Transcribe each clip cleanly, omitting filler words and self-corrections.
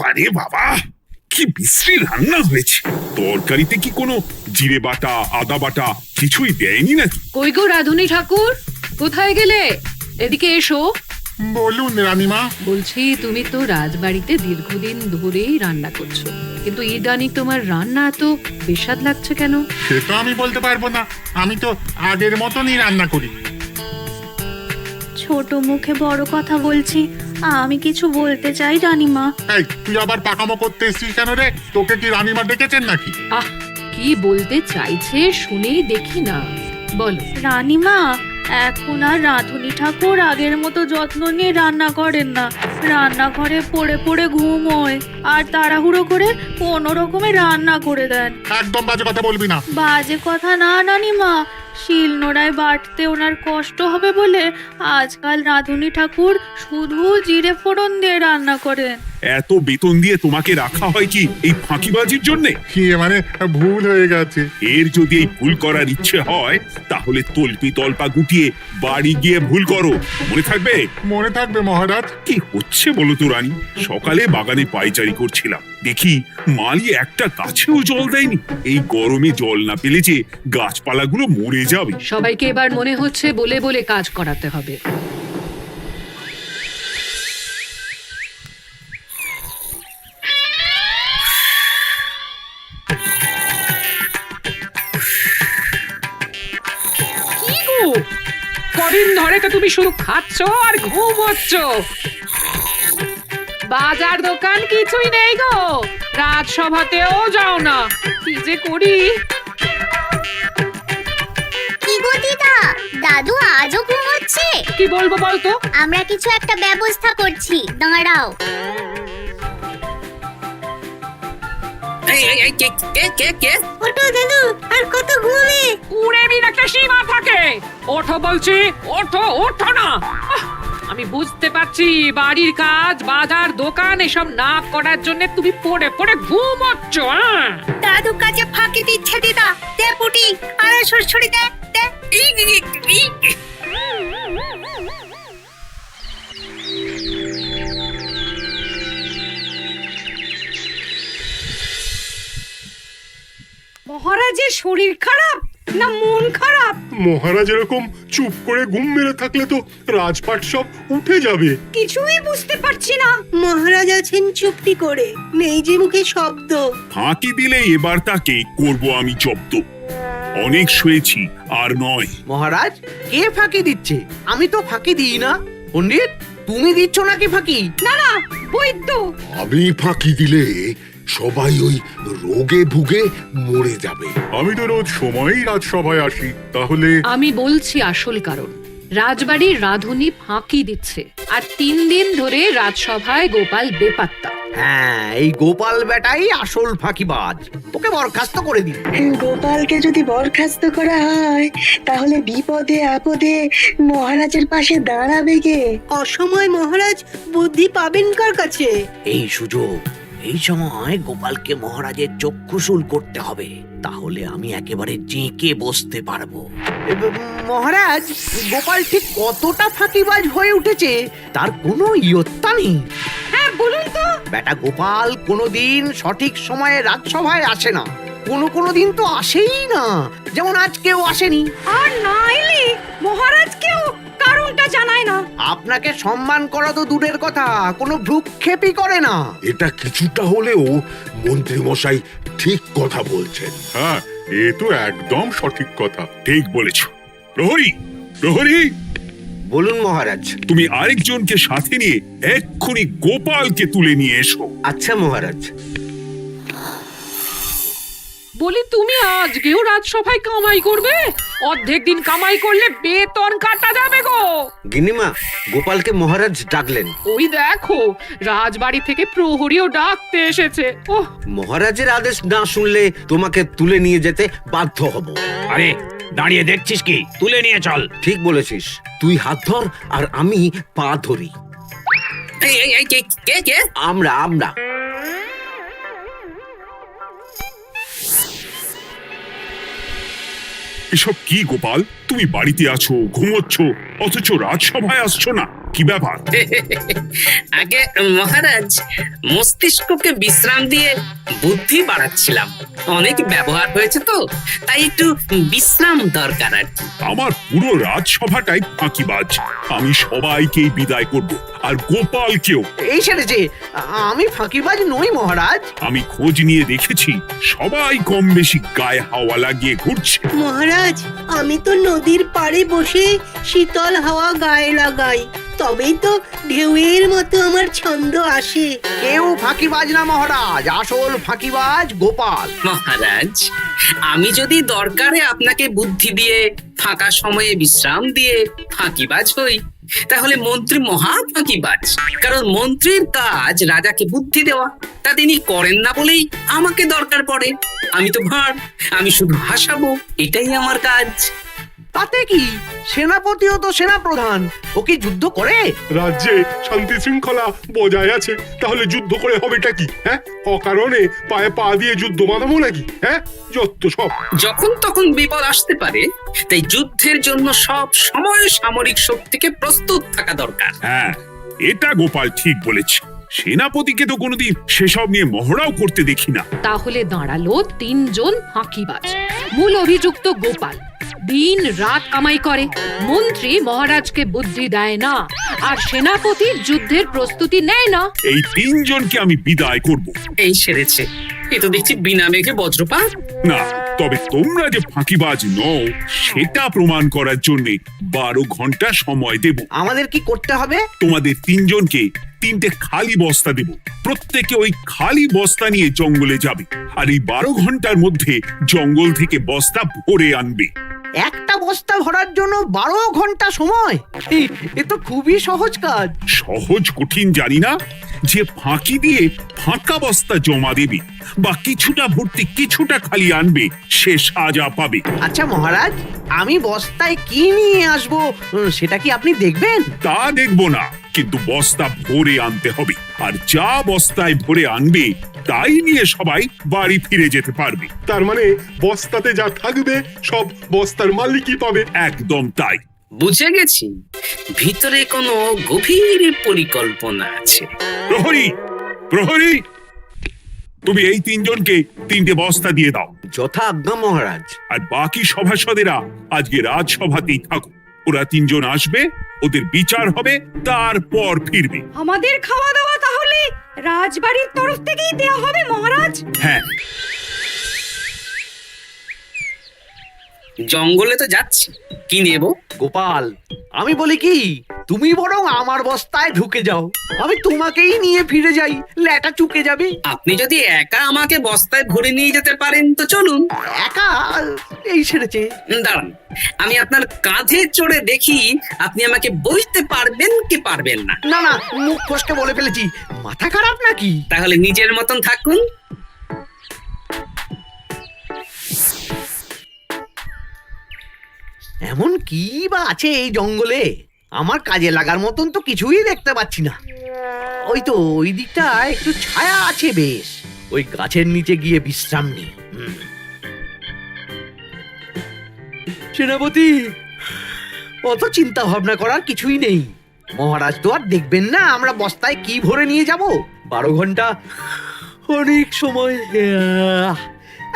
আরে বাবা, কি বিশ্রী রান্না হয়েছে! তরকারিতে কি কোনো জিরে বাটা, আদা বাটা কিছুই দেয়নি নাকি? কই গো রাধুনী ঠাকুর, কোথায় গেলে? এদিকে এসো। বলুন রানীমা। বলছি, তুমি তো রাজবাড়িতে দীর্ঘদিন ধরেই রান্না করছো, কিন্তু ইদানিং তোমার রান্না এত বেস্বাদ লাগছে কেন? সে তো আমি বলতে পারবো না, আমি তো আগের মতনই রান্না করি। ছোট মুখে বড় কথা বলছি, আমি কিছু বলতে চাই রানীমা। এই, তুই আবার পাকামো করতে এসছিস কেন রে? তোকে কি রানীমা ডেকেছেন নাকি? আহ, কি বলতে চাইছে শুনেই দেখি না, বলো। রানীমা, এখন আর রাধুনী ঠাকুর আগের মতো যত্ন নিয়ে রান্না করেন না। রান্নাঘরে পড়ে পড়ে ঘুমোয় আর তাড়াহুড়ো করে কোনো রকমে রান্না করে দেন। একদম বাজে কথা বলবি না। বাজে কথা না রানীমা, শিল নোড়ায় বাটতে ওনার কষ্ট হবে বলে আজকাল রাধুনী ঠাকুর শুধু জিরে ফোড়ন দিয়ে রান্না করেন। এত বেতন দিয়ে তোমাকে রাখা হয় কি এই ফাঁকিবাজির জন্যে? কি মানে ভুল হয়ে গেছে? এর যদি এই ভুল করার ইচ্ছে হয় তাহলে তল্পি তল্পা গুটিয়ে বাড়ি গিয়ে ভুল করো, মনে থাকবে? মনে থাকবে মহারাজ। কি হচ্ছে বলো তো রানী? সকালে বাগানে পায়চারি করছিলাম, দেখি মালি একটা গাছেও জল দেয়নি। এই গরমে জল না পেলে যে গাছপালাগুলো মরে যাবে। সবাইকে এবার মনে হচ্ছে বলে বলে কাজ করাতে হবে। কি গো, কদিন ধরে তো তুমি শুধু খাচ্ছ আর ঘুমোচ্ছ। বাজার দোকান কিছুই নেই গো, রাজসভাতেও যাও না, কি যে করি। কি গো দিদা, দাদু আজও ঘুমোচ্ছে? কি বলবো বলতো? আমরা কিছু একটা ব্যবস্থা করছি, দাঁড়াও। ওঠো দাদু, আর কত ঘুমে? কুড়েমির একটা সীমা থাকে। ওঠো বলছি, ওঠো, ওঠো না। আমি বুঝতে পারছি বাড়ির কাজ, বাজার দোকান এসব না করার জন্য তুমি পড়ে পড়ে ঘুমোচ্ছ। দাদু কাজে ফাঁকি দিচ্ছে দিদা। দে পুটি, আর সরসরি দে দে। মহারাজের শরীর খারাপ না মন খারাপ? মহারাজ এরকম চুপ করে ঘুম মেরে থাকলে তো রাজপাট সব উঠে যাবে। কিছুই বুঝতে পারছি না। মহারাজ আছেন চুপটি করে, নেই যে মুখে শব্দ। ফাঁকি দিলে এবার তাকে করব আমি জব্দ। অনেক শুয়েছি, আর নয়। মহারাজ, কে ফাঁকি দিচ্ছে? আমি তো ফাঁকি দিই না। পণ্ডিত, তুমি দিচ্ছ নাকি ফাঁকি? না না, বৈদ্য। আমি ফাঁকি দিলে সবাই ওই রোগে ভুগে মরে যাবে। আমি তো রোজ সময়ই রাজসভায় আসি, তাহলে আমি বলছি আসল কারণ। রাজবাড়ির রাধুনী ফাঁকি দিচ্ছে, আর 3 দিন ধরে রাজসভায় গোপাল বেপাত্তা। হ্যাঁ, এই গোপাল বেটাই আসল ফাঁকিবাজ। ওকে বরখাস্ত করে দিই। গোপালকে যদি বরখাস্ত করা হয় তাহলে বিপদে আপদে মহারাজের পাশে দাঁড়াবে কে? অসময় মহারাজ বুদ্ধি পাবেন কার কাছে? এই সুযোগ, এই সময় গোপালকে মহারাজের চক্ষুশূল করতে হবে, তাহলে আমি একেবারে জেঁকে বসতে পারবো। মহারাজ, গোপাল ঠিক কতটা ফাঁকিবাজ হয়ে উঠেছে তার কোনো ইয়ত্তা নেই। হ্যাঁ, বলুন তো। বেটা গোপাল কোনোদিন সঠিক সময়ে রাজসভায় আসে না, কোনো দিন তো আসেই না, যেমন আজকেও আসেনি। আর না এলে মহারাজকেও কারণটা জানায় না। আপনাকে সম্মান করা তো দূরের কথা, কোনো ভ্রুক্ষেপই করে না। এটা কিছুটা হলেও মন্ত্রী মশাই ঠিক কথা বলছেন। হ্যাঁ, এ তো একদম সঠিক কথা। ঠিক বলেছ। প্রহরী, প্রহরী, বলুন মহারাজ। তুমি আরেকজনকে সাথে নিয়ে এক্ষুনি গোপালকে তুলে নিয়ে এসো। আচ্ছা মহারাজ। বলি, তুমি আজকেও রাজসভায় কামাই করবে? অর্ধেক দিন কামাই করলে বেতন কাটা যাবে গো। গিন্নিমা, গোপালকে মহারাজ ডাকলেন। ওই দেখো, রাজবাড়ি থেকে প্রহরীও ডাকতে এসেছে। ওহ, মহারাজের আদেশ না শুনলে তোমাকে তুলে নিয়ে যেতে বাধ্য হব। আরে দাঁড়িয়ে দেখছিস কি? তুলে নিয়ে চল। ঠিক বলেছিস, তুই হাত ধর আর আমি পা ধরি। আমরা এসব কি গোপাল, তুমি বাড়িতে আছো, ঘুমোচ্ছ, অথচ রাজসভায় আসছো না, কি ব্যাপার? আগে মহারাজ, মস্তিষ্ককে বিশ্রাম দিয়ে বুদ্ধি বাড়াচ্ছিলাম। অনেক ব্যবহার হয়েছে তো, তাই একটু বিশ্রাম দরকার আর কি। আমার পুরো রাজসভাটাই ফাঁকিবাজ। আমি সবাইকেই বিদায় করব, আর গোপালকেও। এই সেরেছে, আমি ফাঁকিবাজ নই মহারাজ। আমি খোঁজ নিয়ে দেখেছি, সবাই কম বেশি গায়ে হাওয়া লাগিয়ে ঘুরছে। মহারাজ, আমি তো নদীর পাড়ে বসে শীতল হাওয়া গায়ে লাগাই, তবেই তো ঢেউয়ের মতো আমার ছন্দ আসে। কেউ ফাঁকিবাজ না মহারাজ, আসল ফাঁকিবাজ গোপাল। মহারাজ, আমি যদি দরকারে আপনাকে বুদ্ধি দিয়ে, ফাঁকা সময়ে বিশ্রাম দিয়ে ফাঁকিবাজ হই, তাহলে মন্ত্রী মহা ফাঁকিবাজ। কারণ মন্ত্রীর কাজ রাজাকে বুদ্ধি দেওয়া, তা তিনি করেন না বলেই আমাকে দরকার পড়ে। আমি তো ভাঁড়, আমি শুধু হাসাবো, এটাই আমার কাজ। তাতে কি, সেনাপতিও তো সেনাপ্রধান, ও কি যুদ্ধ করে? রাজ্যে শান্তি শৃঙ্খলা বজায় আছে, তাহলে যুদ্ধ করে হবেটা কি? হ্যাঁ, অকারণে পায়ে পা দিয়ে যুদ্ধ বাঁধাবো নাকি? হ্যাঁ, যত সব। যখন তখন বিপদ আসতে পারে, তাই যুদ্ধের জন্য সব সময় সামরিক শক্তিকে প্রস্তুত থাকা দরকার। হ্যাঁ, এটা গোপাল ঠিক বলেছে। সেনাপতিকে তো কোনোদিন সেসব নিয়ে মহড়াও করতে দেখি না। তাহলে দাঁড়ালো 3 জন ফাঁকিবাজ। মূল অভিযুক্ত গোপাল দিন রাত কামাই করে, মন্ত্রী মহারাজকে বুদ্ধি দেয় না, আর সেনাপতি যুদ্ধের প্রস্তুতি নেয় না। এই 3 জনকে আমি বিদায় করব। এই সেরেছে, এ তো দেখছি বিনা মেঘে বজ্রপাত। না, তবে তোমরা যে ফাঁকিবাজ নও সেটা প্রমাণ করার জন্য 12 ঘন্টা সময় দেব। আমাদের কি করতে হবে? তোমাদের 3 জনকে 3টে খালি বস্তা দেব। প্রত্যেকে ওই খালি বস্তা নিয়ে জঙ্গলে যাবে, আর এই 12 ঘন্টার মধ্যে জঙ্গল থেকে বস্তা ভরে আনবে। একটা বস্তা ভরার জন্য 12 ঘন্টা সময়? এ তো খুবই সহজ কাজ। সহজ কঠিন জানি না, যে ফাঁকি দিয়ে ফাঁকা বস্তা জমা দেবে বা কিছুটা ভর্তি কিছুটা খালি আনবে, সে সাজা পাবে। আচ্ছা মহারাজ, আমি বস্তায় কি নিয়ে আসবো সেটা কি আপনি দেখবেন? তা দেখবো না, কিন্তু বস্তা ভরে আনতে হবে। আর যা বস্তায় ভরে আনবে তাই নিয়ে সবাই বাড়ি ফিরে যেতে পারবে। তার মানে বস্তাতে যা থাকবে সব বস্তার মালিকই পাবে। একদম তাই। বুঝে গেছি, ভিতরে কোনো গভীর পরিকল্পনা আছে। প্রহরী, প্রহরী, তুমি এই 3 জনকে 3টে বস্তা দিয়ে দাও। যথা আজ্ঞা মহারাজ। আর বাকি সভাসদেরা আজকে রাজসভাতেই থাকো। ওরা 3 জন আসবে, ওদের বিচার হবে, তারপর ফিরবে। আমাদের খাওয়া দাওয়া তাহলে রাজবাড়ির তরফ থেকেই দেয়া হবে মহারাজ? হ্যাঁ, জঙ্গলে তো যাচ্ছি, কি নেব? গোপাল, আমি বলি কি, তুমি বরং আমার বস্তায় ঢুকে যাও, আমি তোমাকেই নিয়ে ফিরে যাই, ল্যাটা চুকে যাবে। আপনি যদি একা আমাকে বস্তায় ভরে নিয়ে যেতে পারেন তো চলুন। একা? এই সেরেছে। দাঁড়ান, আমি আপনার কাঁধে চড়ে দেখি আপনি আমাকে বইতে পারবেন কি পারবেন না। না না, মুখ ফসকে বলে ফেলেছি, মাথা খারাপ নাকি? তাহলে নিজের মতন থাকুন। এমন কি বা আছে এই জঙ্গলে? আমার কাজে লাগার মতন তো কিছুই দেখতে পাচ্ছি না। ওই তো ওই দিকটা একটু ছায়া আছে বেশ, ওই গাছের নিচে গিয়ে বিশ্রাম নি। সেনাপতি, অত চিন্তা ভাবনা করার কিছুই নেই। মহারাজ তো আর দেখবেন না আমরা বস্তায় কি ভরে নিয়ে যাব। 12 ঘন্টা অনেক সময়।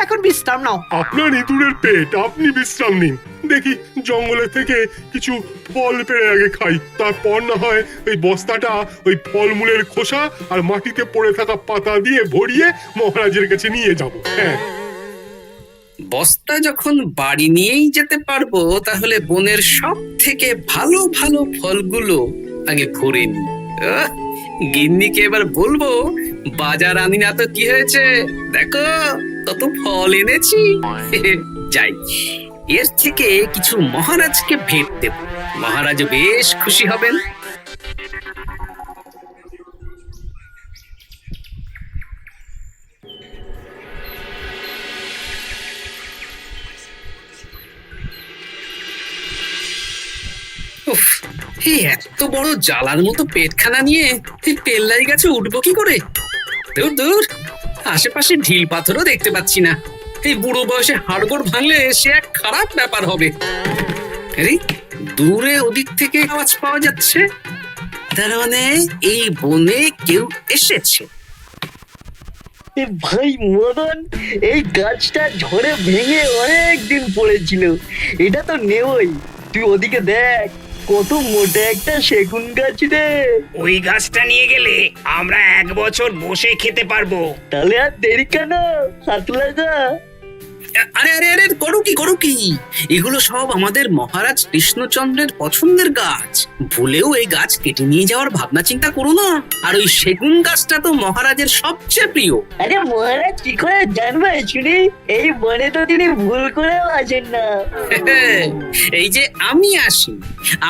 এখন বিশ্রাম নাও। আপনার ইঁদুরের পেট, আপনি বিশ্রাম নিন। দেখি জঙ্গলে থেকে কিছু ফল পেড়ে আগে খাই, তারপর না হয় ওই বস্তাটা ওই ফলমূলের খোসা আর মাটিতে পড়ে থাকা পাতা দিয়ে ভরিয়ে মহারাজের কাছে নিয়ে যাব। হ্যাঁ, বস্তা যখন বাড়ি নিয়েই যেতে পারবো, তাহলে বনের সব থেকে ভালো ভালো ফলগুলো আগে ভরে নি। গিন্নিকে এবার বলবো, বাজার আনি না তো কি হয়েছে, দেখো কত ফল এনেছি। যাই, এর থেকে কিছু মহারাজকে ভেট দেব, মহারাজ বেশ খুশি হবেন। উফ, এই এত বড় জ্বালার মতো পেটখানা নিয়ে এই পেল্লাই গাছে উঠবো কি করে? দূর দূর, আশেপাশে ঢিল পাথরও দেখতে পাচ্ছি না। এই বুড়ো বয়সে হাড়গোড় ভাঙলে সে এক খারাপ ব্যাপার হবে। আরে দূরে ওদিক থেকে আওয়াজ পাওয়া যাচ্ছে, তার মানে এই বনে কেউ এসেছে। ভাই মদন, এই গাছটা ঝড়ে ভেঙে অনেক দিন পড়েছিল, এটা তো নেবই। তুই ওদিকে দেখ, কত মোটা একটা সেগুন গাছ রে। ওই গাছটা নিয়ে গেলে আমরা 1 বছর বসে খেতে পারবো। তাহলে আর দেরি কেন, হাত লাগা। আরে আরে আরে করো কি, এগুলো সব আমাদের মহারাজ কৃষ্ণচন্দ্রের পছন্দের গাছ। ভুলেও এই গাছ কেটে নিয়ে যাওয়ার ভাবনা চিন্তা করো না। আর ওই সেগুন গাছটা তো মহারাজের সবচেয়ে প্রিয়। আরে মহারাজ কি করে জানবে শুনি, এই বনে তো তিনি ভুল করেও আসেন না। এই যে আমি আসি,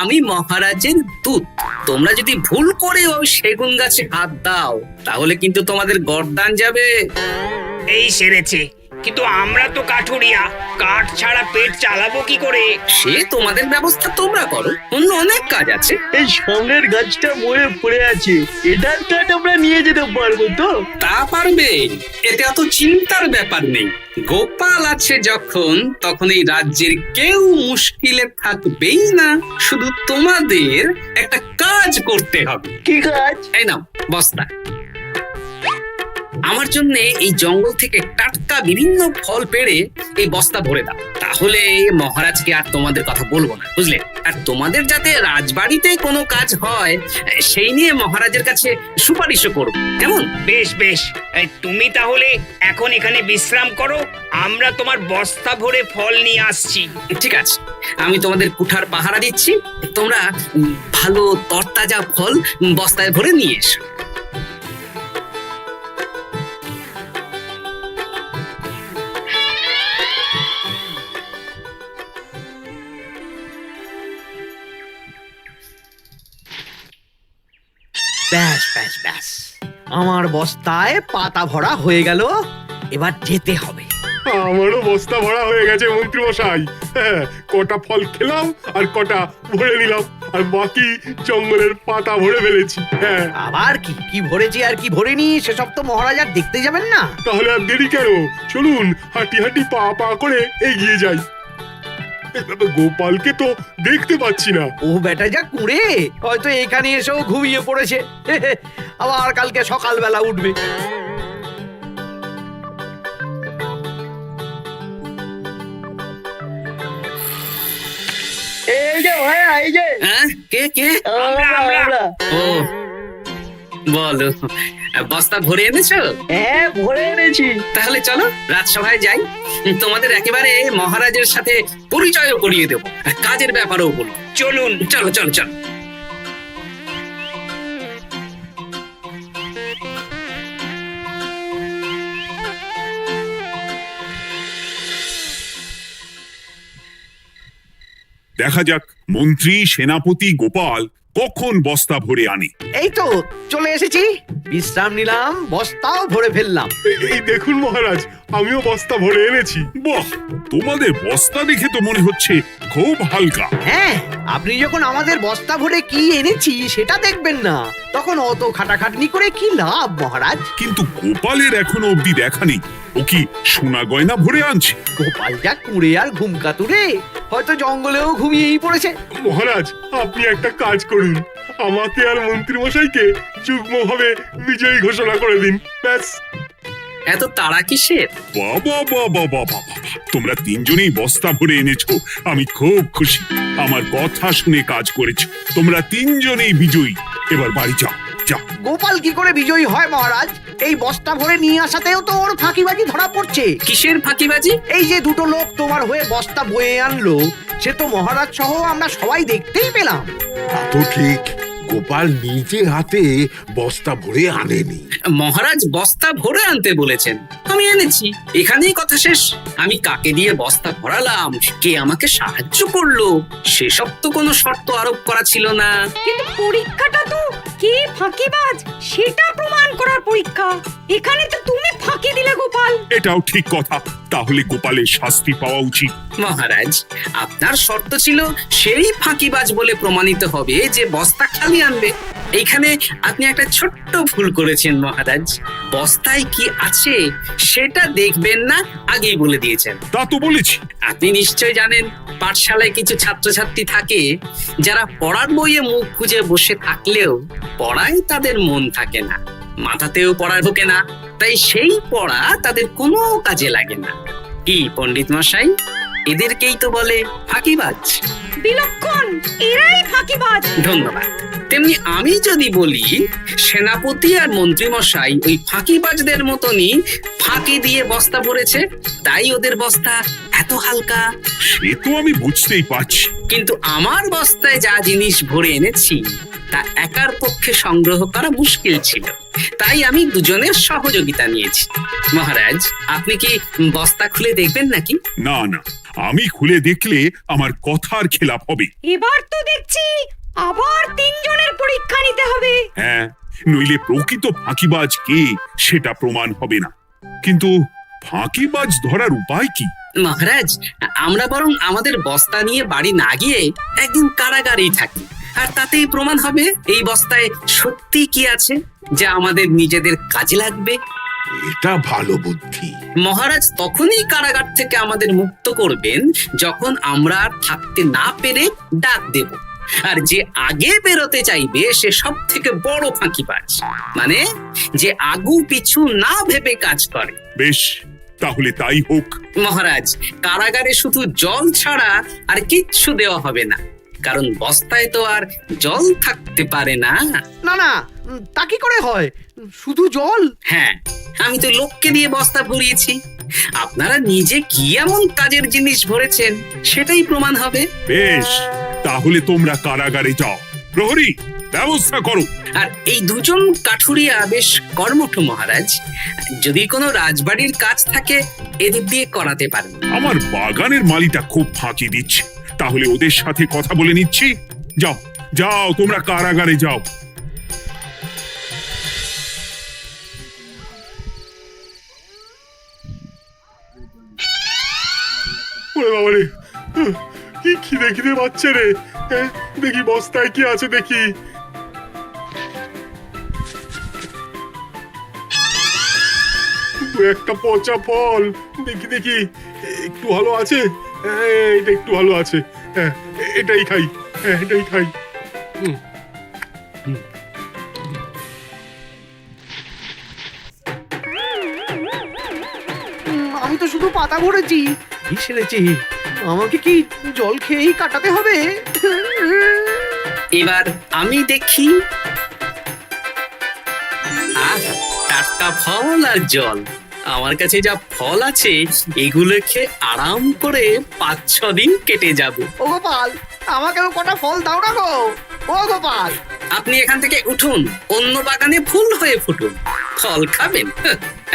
আমি মহারাজের দূত। তোমরা যদি ভুল করে ওই সেগুন গাছে হাত দাও, তাহলে কিন্তু তোমাদের গর্দান যাবে। এই সেরেছে, কিন্তু আমরা তো কাঠুরিয়া, কাঠ ছাড়া পেট চালাবো কি করে? সে তোমাদের ব্যবস্থা তোমরা করো, অন্য অনেক কাজ আছে। এই সামনের গাছটা মরে পড়ে আছে, এটার কাঠ আমরা নিয়ে যেতে পারবো তো? তা পারবে, এতে অত চিন্তার ব্যাপার নেই। গোপাল আছে যখন, তখন এই রাজ্যের কেউ মুশকিলে থাকবেই না। শুধু তোমাদের একটা কাজ করতে হবে। কি কাজ? এই নাও বস্তা। আমার জন্য এই জঙ্গল থেকে টাটকা বিভিন্ন ফল পেড়ে এই বস্তা ভরে দাও, তাহলে মহারাজকে আর তোমাদের কথা বলবো না, বুঝলে? আর তোমাদের যাতে রাজবাড়িতে কোনো কাজ হয় সেই নিয়ে মহারাজের কাছে সুপারিশও করব, কেমন? বেশ বেশ, তুমি তাহলে এখন এখানে বিশ্রাম করো, আমরা তোমার বস্তা ভরে ফল নিয়ে আসছি। ঠিক আছে, আমি তোমাদের কুঠার পাহারা দিচ্ছি, তোমরা ভালো তরতাজা ফল বস্তায় ভরে নিয়ে এসো। ব্যাস ব্যাস ব্যাস, আমার বস্তায় পাতা ভরা হয়ে গেল, এবার যেতে হবে। আমারও বস্তা ভরা হয়ে গেছে মন্ত্রী মশাই। হ্যাঁ, কটা ফল খেলাম আর কটা ভরে নিলাম, আর বাকি জঙ্গলের পাতা ভরে ফেলেছি। হ্যাঁ, আবার কি কি ভরেছি আর কি ভরিনি সেসব তো মহারাজ আর দেখতে যাবেন না। তাহলে আর দেরি কেন, চলুন হাঁটি হাঁটি পা পা করে এগিয়ে যাই। গোপালকে তো দেখতে পাচ্ছি না। ও বেটা যা কুঁড়ে, হয়তো এখানে এসেও ঘুমিয়ে পড়েছে। আবার কালকে সকালবেলা উঠবে। এই যে ভাইয়া, এই যে হ্যাঁ, কে কে? আমরা। ও বলো, বস্তা ভরে এনেছো? হ্যাঁ, ভরে এনেছি। তাহলে চলো রাজসভায় যাই, তোমাদের একেবারে মহারাজের সাথে পরিচয়ও করিয়ে দেবো, আর কাজের ব্যাপারেও বলবো। চলুন। চলো চলো চলো। দেখা যাক মন্ত্রী সেনাপতি গোপাল কখন বস্তা ভরে আনে। এই তো চলে এসেছি, বিশ্রাম নিলাম, বস্তাও ভরে ফেললাম। এই দেখুন মহারাজ, আমিও বস্তা ভরে এনেছি। বাহ, তোমাদের বস্তা দেখে তো মনে হচ্ছে খুব হালকা। হ্যাঁ, আপনি যখন আমাদের বস্তা ভরে কি এনেছি সেটা দেখবেন না, তখন অত খাটাখাটনি করে কি লাভ মহারাজ? কিন্তু গোপালের এখনো অব্দি দেখা নেই, ও কি সোনা গয়না ভরে আনছে? গোপাল যা কুঁড়ে আর ঘুমকাতুরে, হয়তো জঙ্গলেও ঘুমিয়েই পড়েছে। মহারাজ, আপনি একটা কাজ করুন, আমাকে আর মন্ত্রী মশাইকে যুগ্মভাবে বিজয়ী ঘোষণা করে দিন, ব্যাস। এত তাড়া কিসের? বাবা বাবা বাবা, তোমরা তিনজনেই বস্তা ভরে এনেছো, আমি খুব খুশি। আমার কথা শুনে কাজ করেছো, তোমরা তিনজনেই বিজয়ী। এবার বাড়ি যাও যাও। গোপাল কি করে বিজয়ী হয় মহারাজ? এই বস্তা ভরে নিয়ে আসাতেও তো ওর ফাঁকিবাজি ধরা পড়ছে। কিসের ফাঁকিবাজি? এই যে দুটো লোক তোমার হয়ে বস্তা বয়ে আনলো, সে তো মহারাজ সহ আমরা সবাই দেখতেই পেলাম। তা তো ঠিক, গোপাল নিজে হাতে বস্তা ভরে আনেনি। মহারাজ বস্তা ভরে আনতে বলেছেন, আমি এনেছি, এখানেই কথা শেষ। আমি কাকে দিয়ে বস্তা ভরালাম, কে আমাকে সাহায্য করলো, সেসব তো কোনো শর্ত আরোপ করা ছিল না। কিন্তু পরীক্ষাটা তো কে ফাঁকিবাজ সেটা প্রমাণ করার পরীক্ষা। এখানে তো তুমি ফাঁকি দিলে গোপাল। এটাও ঠিক কথা। তাহলে গোপালের শাস্তি পাওয়া উচিত। মহারাজ, আপনার শর্ত ছিল সেই ফাঁকিবাজ বলে প্রমাণিত হবে যে বস্তা খালি আনবে। এইখানে আপনি একটা ছোট্ট ভুল করেছেন মহারাজ। বস্তায় কি আছে সেটা দেখবেন না, আগেই বলে দিয়েছেন। তা তো বলেছি। আপনি নিশ্চয় জানেন পাঠশালায় কিছু ছাত্রছাত্রী থাকে যারা পড়ার বইয়ে মুখ গুজে বসে থাকলেও পড়ায় তাদের মন থাকে না, মাথাতেও পড়া ঢোকে না, তাই সেই পড়া তাদের কোনো কাজে লাগে না। কি পণ্ডিত মশাই, এদেরকেই তো বলে ফাঁকিবাজ। বিলক্ষণ, এরাই ফাঁকিবাজ। ধন্যবাদ। তেমনি আমি যদি বলি সেনাপতি আর মন্ত্রী মশাই ওই ফাঁকিবাজদের মতনই ফাঁকি দিয়ে বস্তা ভরেছে, তাই ওদের বস্তা এত হালকা। সে তো আমি বুঝতেই পারছি। কিন্তু আমার বস্তায় যা জিনিস ভরে এনেছি তা একার পক্ষে সংগ্রহ করা মুশকিল ছিল, তাই আমি দুজনের সহযোগিতা নিয়েছি। মহারাজ, আপনি কি বস্তা খুলে দেখবেন নাকি? না না, আমি খুলে দেখলে আমার কথার খেলাপ হবে। এবার তো দেখছি আবার তিনজনের পরীক্ষা নিতে হবে। হ্যাঁ, নইলে প্রকৃত ফাঁকিবাজ কে সেটা প্রমাণ হবে না। কিন্তু ফাঁকিবাজ ধরার উপায় কি? মহারাজ, আমরা বরং আমাদের বস্তা নিয়ে বাড়ি না গিয়ে একদিন কারাগারেই থাকি, আর তাতেই প্রমাণ হবে এই বস্তায় সত্যি কি আছে যা আমাদের নিজেদের কাজে লাগবে। এটা ভালো বুদ্ধি। মহারাজ তখনই কারাগার থেকে আমাদের মুক্ত করবেন যখন আমরা আর থাকতে না পেরে ডাক দেব। আর যে আগে বেরোতে চাইবে সে সব থেকে বড় ফাঁকিবাজ, মানে যে আগু পিছু না ভেবে কাজ করে। বেশ, তাহলে তাই হোক। মহারাজ, কারাগারে শুধু জল ছাড়া আর কিচ্ছু দেওয়া হবে না, কারণ বস্তায় তো আর জল থাকতে পারে না। না না, তা কি করে হয়? শুধু জল? হ্যাঁ, আমি তো লোককে দিয়ে বস্তা ভরিয়েছি। আপনারা নিজে কি এমন কাজের জিনিস ভরেছেন সেটাই প্রমাণ হবে। বেশ, তাহলে তোমরা কারাগারে যাও। প্রহরী, ব্যবস্থা করো। আর এই দুজন কাঠুরিয়া বেশ কর্মঠ মহারাজ, যদি কোনো রাজবাড়ির কাজ থাকে এদের দিয়ে করাতে পারেন। আমার বাগানের মালিটা খুব ফাঁকি দিচ্ছে, তাহলে ওদের সাথে কথা বলে নিচ্ছি। যাও যাও, তোমরা কারাগারে যাও। ওরে বাবারে, কি খিদে খিদে পাচ্ছে রে। দেখি বস্তায় কি আছে দেখি। একটা পচা ফল, দেখি দেখি একটু ভালো আছে। এটা একটু ভালো আছে। হ্যাঁ, এটাই খাই। হ্যাঁ, এটাই খাই। আমি তো শুধু পাতা ভরেছি। কি সেরেছি? আমাকে কি জল খেয়েই কাটাতে হবে? এবার আমি দেখি। টাটকা ফল আর জল, আমার কাছে যা ফল আছে এগুলো খেয়ে আরাম করে 5-6 দিন কেটে যাবে। ও গোপাল, আমাকেও কটা ফল দাও না গো। ও গোপাল, আপনি এখান থেকে উঠুন, অন্য বাগানে ফুল হয়ে ফুটুন। ফল খাবেন?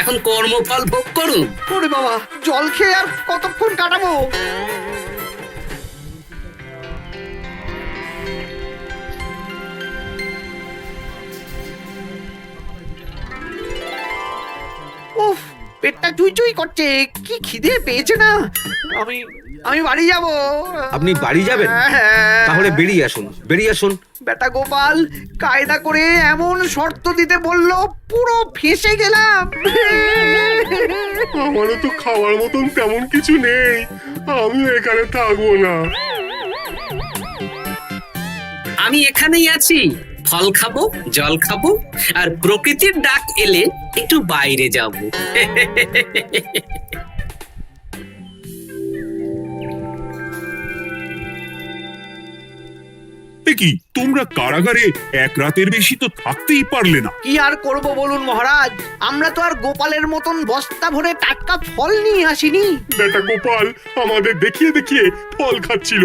এখন কর্মফল ভোগ করুন। ওরে বাবা, জল খেয়ে আর কতক্ষণ কাটাবো? উফ, পেটটা চুই করছে। কি খিদে পেয়েছে না। আমি আমি বাড়ি যাব। আপনি বাড়ি যাবেন? তাহলে বেরিয়ে আসুন, বেরিয়ে আসুন। বেটা গোপাল কায়দা করে এমন শর্ত দিতে বললো, পুরো ফেঁসে গেলাম। আমারও তো খাওয়ার মতন তেমন কিছু নেই, আমিও এখানে থাকবো না। আমি এখানেই আছি, ফল খাবো, জল খাবো, আর প্রকৃতির ডাক এলে একটু বাইরে যাব। কি তোমরা কারাগারে এক রাতের বেশি তো থাকতেই পারলে না? কি আর করব বলুন মহারাজ, আমরা তো আর গোপালের মতন বস্তা ভরে টাটকা ফল নিয়ে আসিনি। বেটা গোপাল আমাদের দেখিয়ে দেখিয়ে ফল খাচ্ছিল,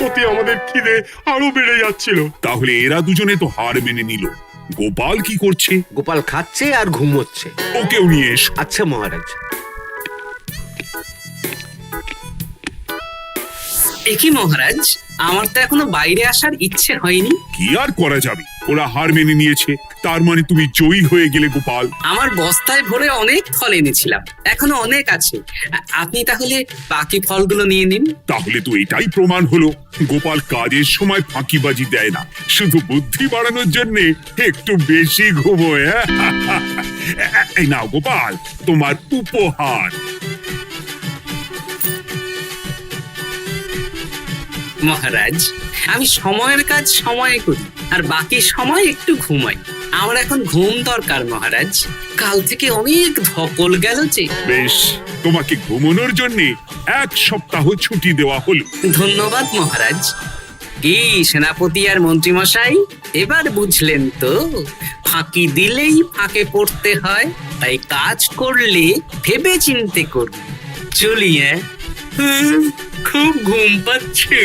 ওতে আমাদের খিদে আরো বেড়ে যাচ্ছিল। তাহলে এরা দুজনে তো হার মেনে নিল। গোপাল কি করছে? গোপাল খাচ্ছে আর ঘুমোচ্ছে। ওকেও নিয়ে এসো। আচ্ছা মহারাজ। একই মহারাজ, আমার তো এখনো বাইরে আসার ইচ্ছে হয়নি। কি আর করা যাবে, ওরা হার মেনে নিয়েছে, তার মানে তুমি জয়ী হয়ে গেলে গোপাল। আমার বস্তায় ভরে অনেক ফল এনেছিলাম, এখনো অনেক আছে। আপনি তাহলে বাকি ফলগুলো নিয়ে নিন। তাহলে তো এটাই প্রমাণ হলো গোপাল কাজের সময় ফাঁকিবাজি দেয় না, শুধু বুদ্ধি বাড়ানোর জন্য একটু বেশি ঘুমোয়। এই নাও গোপাল, তোমার উপহার। মহারাজ, আমি সময়ের কাজ সময়ে করি আর বাকি সময় একটু ঘুমাই। আমার এখন ঘুম দরকার মহারাজ, কাল থেকে অনেক ধকল গেল যে। বেশ, তোমাকে ঘুমানোর জন্য 1 সপ্তাহ ছুটি দেওয়া হলো। ধন্যবাদ মহারাজ। কি সেনাপতি আর মন্ত্রীমশাই, এবার বুঝলেন তো ফাঁকি দিলেই ফাঁকে পড়তে হয়, তাই কাজ করলে ভেবে চিন্তে করুন। চলি, খুব ঘুম পাচ্ছে।